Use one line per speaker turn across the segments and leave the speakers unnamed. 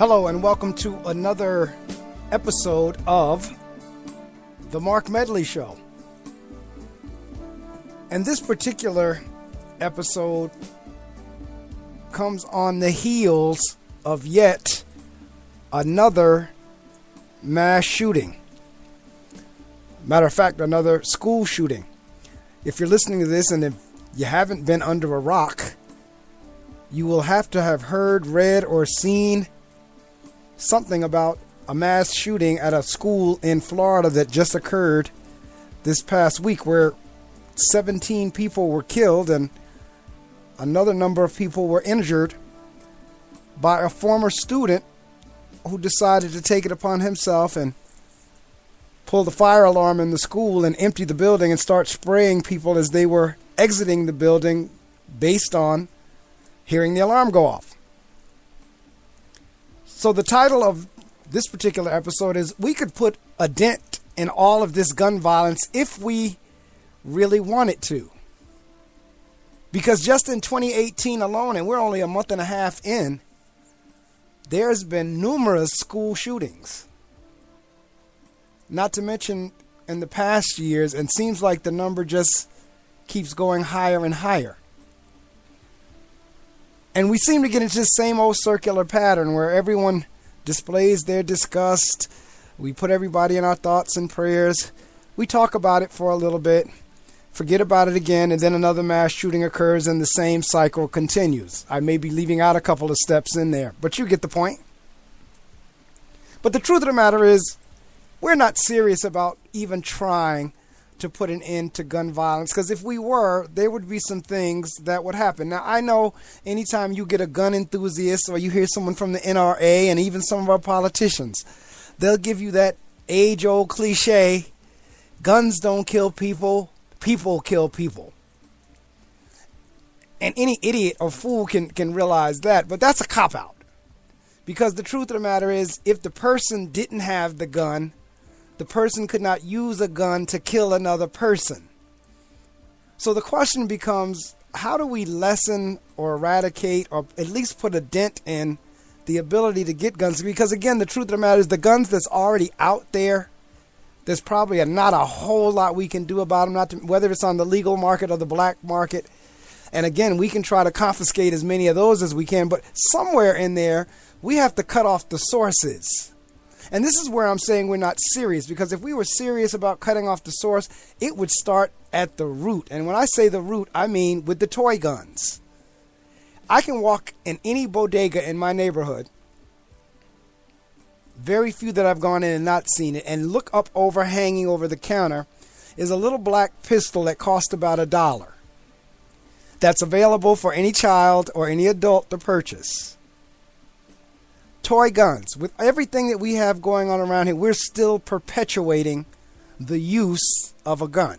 Hello and welcome to another episode of The Mark Medley Show. And this particular episode comes on the heels of yet another mass shooting. Matter of fact, another school shooting. If you're listening to this and if you haven't been under a rock, you will have to have heard, read, or seen something about a mass shooting at a school in Florida that just occurred this past week, where 17 people were killed and another number of people were injured by a former student who decided to take it upon himself and pull the fire alarm in the school and empty the building and start spraying people as they were exiting the building based on hearing the alarm go off. So the title of this particular episode is "We Could Put a Dent in All of This Gun Violence If We Really Wanted to." Because just in 2018 alone, and we're only a month and a half in, there's been numerous school shootings. Not to mention in the past years, and seems like the number just keeps going higher and higher. And we seem to get into the same old circular pattern where everyone displays their disgust. We put everybody in our thoughts and prayers. We talk about it for a little bit, forget about it again, and then another mass shooting occurs and the same cycle continues. I may be leaving out a couple of steps in there, but you get the point. But the truth of the matter is, we're not serious about even trying to put an end to gun violence, because if we were, there would be some things that would happen. Now, I know anytime you get a gun enthusiast or you hear someone from the NRA and even some of our politicians, they'll give you that age-old cliche, guns don't kill people, people kill people. And any idiot or fool can realize that, but that's a cop-out. Because the truth of the matter is, if the person didn't have the gun, the person could not use a gun to kill another person. So the question becomes, how do we lessen or eradicate or at least put a dent in the ability to get guns? Because again, the truth of the matter is, the guns that's already out there, there's probably not a whole lot we can do about them, whether it's on the legal market or the black market. And again, we can try to confiscate as many of those as we can, but somewhere in there, we have to cut off the sources. And this is where I'm saying we're not serious, because if we were serious about cutting off the source, it would start at the root. And when I say the root, I mean with the toy guns. I can walk in any bodega in my neighborhood, very few that I've gone in and not seen it, and look up hanging over the counter is a little black pistol that cost about $1. That's available for any child or any adult to purchase. Toy guns. With everything that we have going on around here, we're still perpetuating the use of a gun.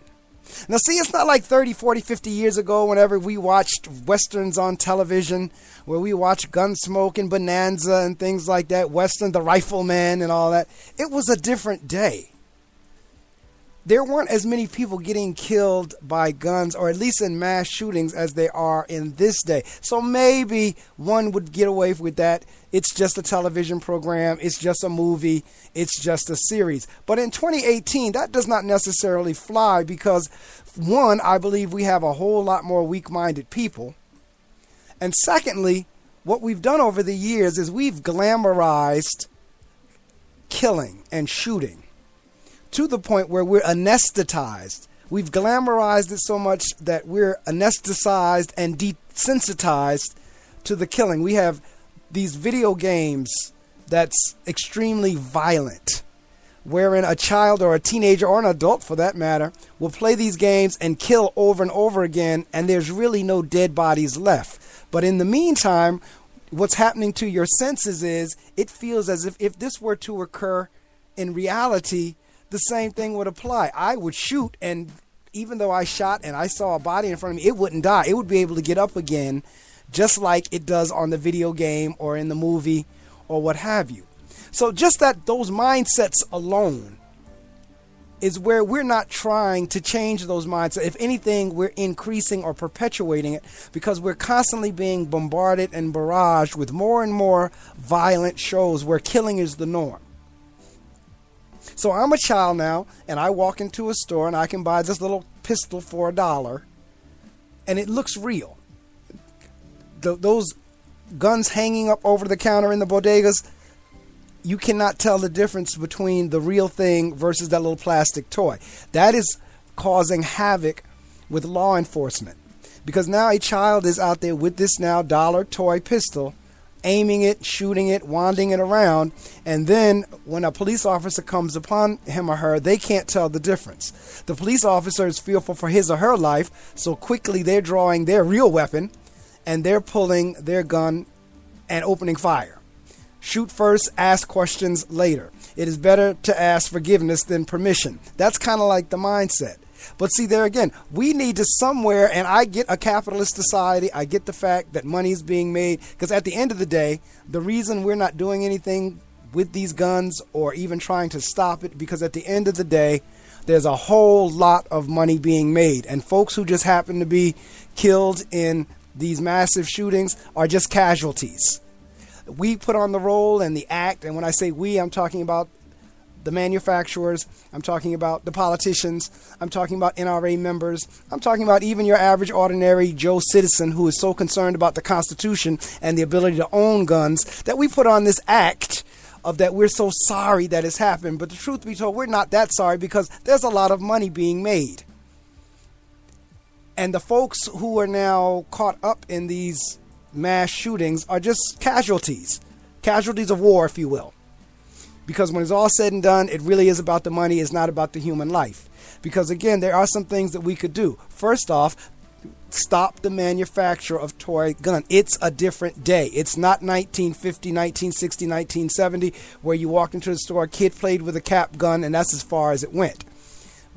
Now, see, it's not like 30, 40, 50 years ago whenever we watched westerns on television, where we watched Gunsmoke and Bonanza and things like that, Western, The Rifleman and all that. It was a different day. There weren't as many people getting killed by guns, or at least in mass shootings, as they are in this day. So maybe one would get away with that. It's just a television program. It's just a movie. It's just a series. But in 2018, that does not necessarily fly, because, one, I believe we have a whole lot more weak-minded people. And secondly, what we've done over the years is we've glamorized killing and shooting to the point where we're anesthetized. We've glamorized it so much that we're anesthetized and desensitized to the killing. We have these video games that's extremely violent, wherein a child or a teenager or an adult, for that matter, will play these games and kill over and over again, and there's really no dead bodies left. But in the meantime, what's happening to your senses is it feels as if this were to occur in reality, the same thing would apply. I would shoot, and even though I shot and I saw a body in front of me, it wouldn't die. It would be able to get up again, just like it does on the video game or in the movie or what have you. So just that, those mindsets alone is where we're not trying to change those mindsets. If anything, we're increasing or perpetuating it because we're constantly being bombarded and barraged with more and more violent shows where killing is the norm. So I'm a child now, and I walk into a store and I can buy this little pistol for $1, and it looks real. Those guns hanging up over the counter in the bodegas, you cannot tell the difference between the real thing versus that little plastic toy. That is causing havoc with law enforcement, because now a child is out there with this now dollar toy pistol, aiming it, shooting it, wanding it around, and then when a police officer comes upon him or her, they can't tell the difference. The police officer is fearful for his or her life, so quickly they're drawing their real weapon and they're pulling their gun and opening fire. Shoot first, ask questions later. It is better to ask forgiveness than permission. That's kind of like the mindset. But see, there again, we need to somewhere, and I get a capitalist society, I get the fact that money is being made, because at the end of the day, the reason we're not doing anything with these guns or even trying to stop it, because at the end of the day, there's a whole lot of money being made, and folks who just happen to be killed in these massive shootings are just casualties. We put on the role and the act, and when I say we, I'm talking about the manufacturers, I'm talking about the politicians, I'm talking about NRA members, I'm talking about even your average ordinary Joe citizen who is so concerned about the Constitution and the ability to own guns that we put on this act of that we're so sorry that it's happened. But the truth be told, we're not that sorry, because there's a lot of money being made. And the folks who are now caught up in these mass shootings are just casualties of war, if you will. Because when it's all said and done, it really is about the money. It's not about the human life. Because again, there are some things that we could do. First off, stop the manufacture of toy gun. It's a different day. It's not 1950, 1960, 1970, where you walked into the store, a kid played with a cap gun, and that's as far as it went.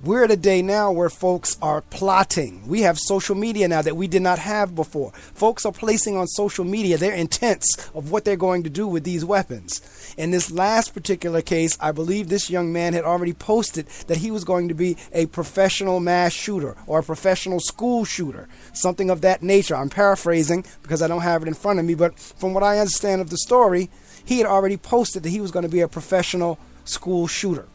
We're at a day now where folks are plotting. We have social media now that we did not have before. Folks are placing on social media their intents of what they're going to do with these weapons. In this last particular case, I believe this young man had already posted that he was going to be a professional mass shooter or a professional school shooter, something of that nature. I'm paraphrasing because I don't have it in front of me, but from what I understand of the story, he had already posted that he was going to be a professional school shooter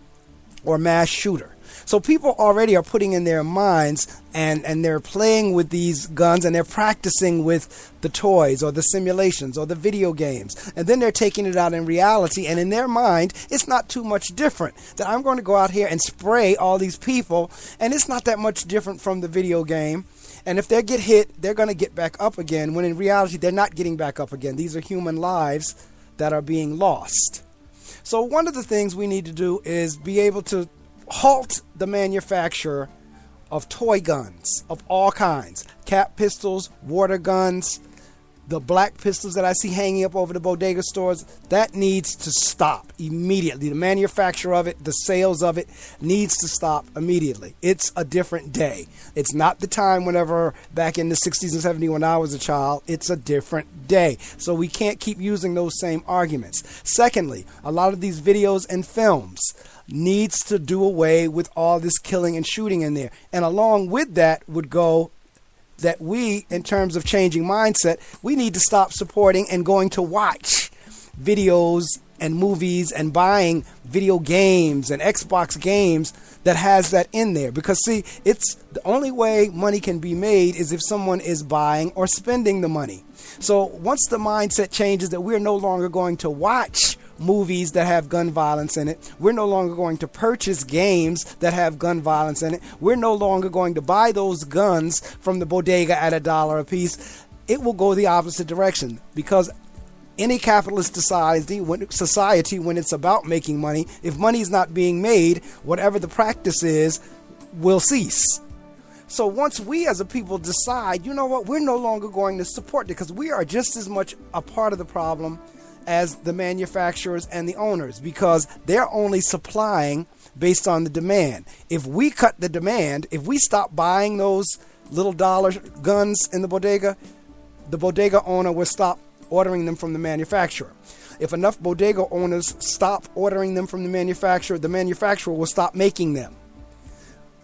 or mass shooter. So people already are putting in their minds and they're playing with these guns and they're practicing with the toys or the simulations or the video games. And then they're taking it out in reality. And in their mind, it's not too much different. That I'm going to go out here and spray all these people. And it's not that much different from the video game. And if they get hit, they're going to get back up again. When in reality, they're not getting back up again. These are human lives that are being lost. So one of the things we need to do is be able to halt the manufacture of toy guns of all kinds, cap pistols, water guns, the black pistols that I see hanging up over the bodega stores. That needs to stop immediately. The manufacture of it, the sales of it needs to stop immediately. It's a different day. It's not the time whenever back in the 60s and 70s when I was a child. It's a different day. So we can't keep using those same arguments. Secondly, a lot of these videos and films needs to do away with all this killing and shooting in there. And along with that would go that we, in terms of changing mindset, we need to stop supporting and going to watch videos and movies and buying video games and Xbox games that has that in there. Because see, it's the only way money can be made is if someone is buying or spending the money. So once the mindset changes that we're no longer going to watch movies that have gun violence in it, we're no longer going to purchase games that have gun violence in it, we're no longer going to buy those guns from the bodega at $1 a piece, it will go the opposite direction. Because any capitalist society, when it's about making money, if money is not being made, whatever the practice is will cease. So once we as a people decide, you know what, we're no longer going to support it, because we are just as much a part of the problem as the manufacturers and the owners, because they're only supplying based on the demand. If we cut the demand, if we stop buying those little dollar guns in the bodega owner will stop ordering them from the manufacturer. If enough bodega owners stop ordering them from the manufacturer will stop making them.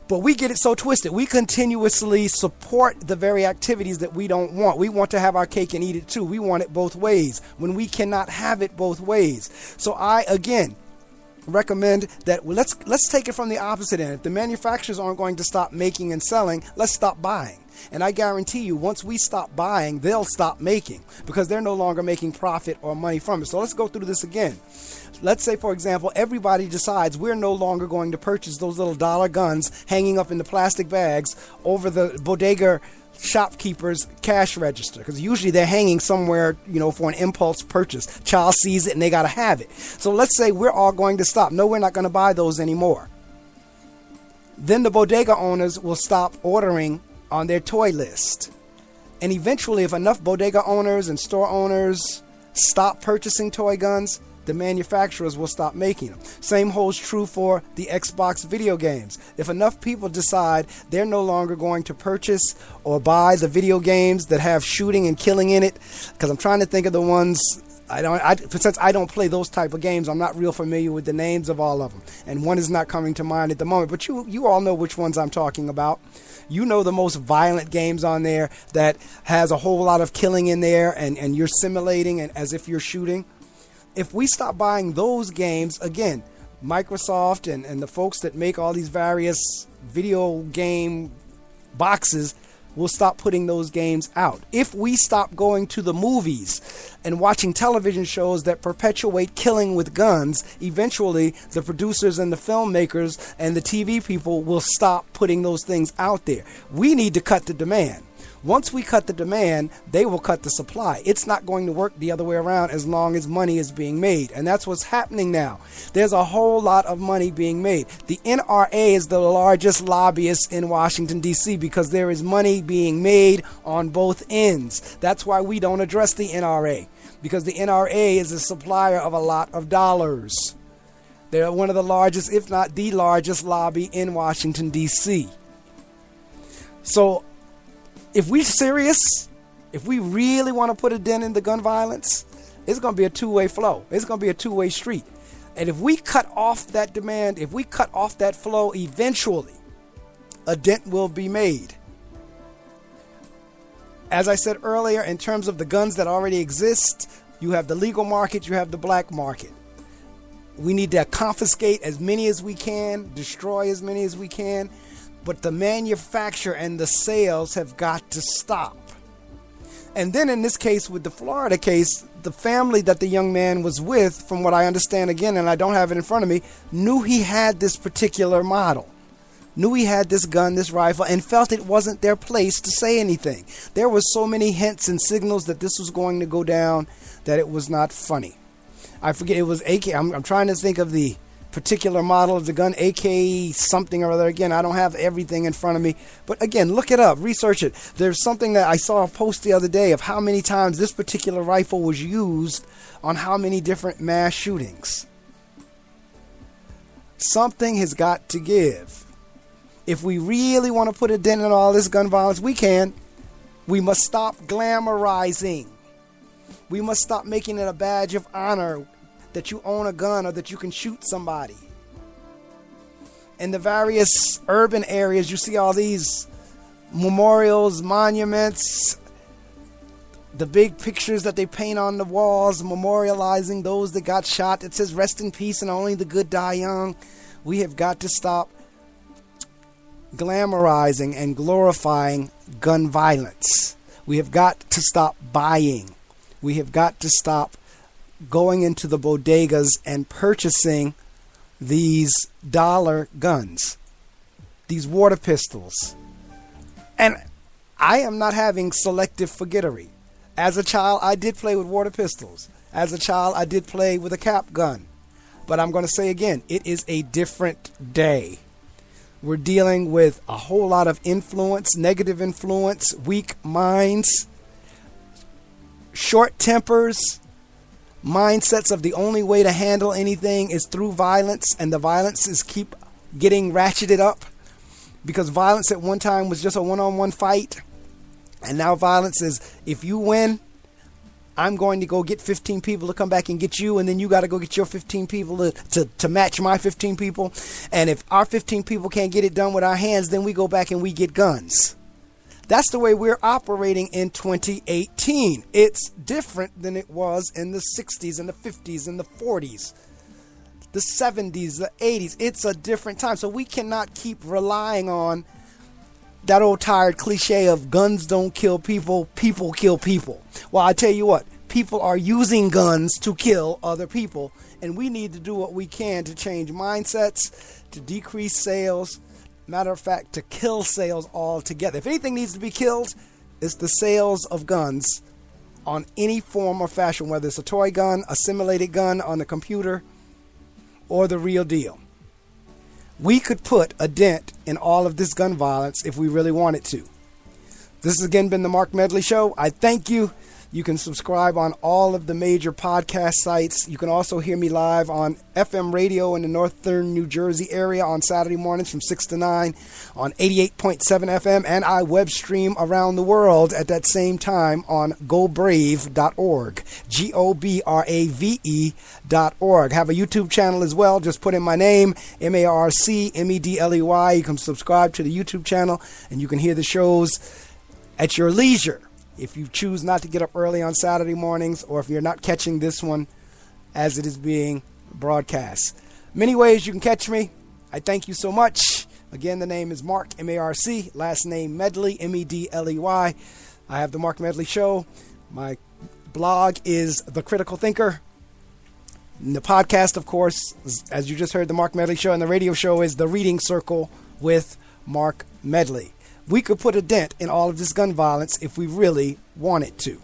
But we get it so twisted. We continuously support the very activities that we don't want. We want to have our cake and eat it too. We want it both ways when we cannot have it both ways. So I, again, recommend that let's take it from the opposite end. If the manufacturers aren't going to stop making and selling, let's stop buying. And I guarantee you, once we stop buying, they'll stop making, because they're no longer making profit or money from it. So let's go through this again. Let's say, for example, everybody decides we're no longer going to purchase those little dollar guns hanging up in the plastic bags over the bodega shopkeeper's cash register, because usually they're hanging somewhere, for an impulse purchase. Child sees it and they got to have it. So let's say we're all going to stop. No, we're not going to buy those anymore. Then the bodega owners will stop ordering on their toy list. And eventually, if enough bodega owners and store owners stop purchasing toy guns, the manufacturers will stop making them. Same holds true for the Xbox video games. If enough people decide they're no longer going to purchase or buy the video games that have shooting and killing in it, because I'm trying to think of the ones, since I don't play those type of games, I'm not real familiar with the names of all of them. And one is not coming to mind at the moment, but you all know which ones I'm talking about. You know the most violent games on there that has a whole lot of killing in there, and you're simulating and as if you're shooting. If we stop buying those games, again, Microsoft and the folks that make all these various video game boxes will stop putting those games out. If we stop going to the movies and watching television shows that perpetuate killing with guns, eventually the producers and the filmmakers and the TV people will stop putting those things out there. We need to cut the demand. Once we cut the demand, they will cut the supply. It's not going to work the other way around as long as money is being made. And that's what's happening now. There's a whole lot of money being made. The NRA is the largest lobbyist in Washington, D.C. because there is money being made on both ends. That's why we don't address the NRA, because the NRA is a supplier of a lot of dollars. They're one of the largest, if not the largest lobby in Washington, D.C. So if we're serious, if we really want to put a dent in the gun violence, it's going to be a two-way flow. It's going to be a two-way street. And if we cut off that demand, if we cut off that flow, eventually a dent will be made. As I said earlier, in terms of the guns that already exist, you have the legal market, you have the black market. We need to confiscate as many as we can, destroy as many as we can. But the manufacture and the sales have got to stop. And then in this case, with the Florida case, the family that the young man was with, from what I understand again, and I don't have it in front of me, knew he had this particular model, knew he had this gun, this rifle, and felt it wasn't their place to say anything. There was so many hints and signals that this was going to go down that it was not funny. I forget, it was AK. I'm trying to think of the particular model of the gun, AK something or other. Again, I don't have everything in front of me, but again, look it up, research it. There's something that I saw a post the other day of how many times this particular rifle was used on how many different mass shootings. Something has got to give. If we really want to put a dent in all this gun violence, we can. We must stop glamorizing. We must stop making it a badge of honor that you own a gun or that you can shoot somebody. In the various urban areas, you see all these memorials, monuments, the big pictures that they paint on the walls, memorializing those that got shot. It says, "Rest in peace and only the good die young." We have got to stop glamorizing and glorifying gun violence. We have got to stop buying. We have got to stop going into the bodegas and purchasing these dollar guns, these water pistols. And I am not having selective forgettery. As a child, I did play with water pistols. As a child, I did play with a cap gun. But I'm going to say again, it is a different day. We're dealing with a whole lot of influence, negative influence, weak minds, short tempers, mindsets of the only way to handle anything is through violence, and the violence is keep getting ratcheted up, because violence at one time was just a one-on-one fight, and now violence is, if you win, I'm going to go get 15 people to come back and get you, and then you got to go get your 15 people to match my 15 people. And if our 15 people can't get it done with our hands, then we go back and we get guns. That's the way we're operating in 2018. It's different than it was in the 60s and the 50s and the 40s, the 70s, the 80s. It's a different time. So we cannot keep relying on that old tired cliche of guns don't kill people, people kill people. Well, I tell you what, people are using guns to kill other people, and we need to do what we can to change mindsets, to decrease sales, matter of fact, to kill sales altogether. If anything needs to be killed, it's the sales of guns on any form or fashion, whether it's a toy gun, a simulated gun on the computer, or the real deal. We could put a dent in all of this gun violence if we really wanted to. This has again been the Mark Medley Show. I thank you. You can subscribe on all of the major podcast sites. You can also hear me live on FM radio in the northern New Jersey area on Saturday mornings from 6 to 9 on 88.7 FM, and I web stream around the world at that same time on gobrave.org, GOBRAVE.org. Have a YouTube channel as well. Just put in my name, MARCMEDLEY. You can subscribe to the YouTube channel, and you can hear the shows at your leisure. If you choose not to get up early on Saturday mornings, or if you're not catching this one as it is being broadcast. Many ways you can catch me. I thank you so much. Again, the name is Mark, M-A-R-C, last name Medley, M-E-D-L-E-Y. I have the Mark Medley Show. My blog is The Critical Thinker. And the podcast, of course, as you just heard, the Mark Medley Show, and the radio show is The Reading Circle with Mark Medley. We could put a dent in all of this gun violence if we really wanted to.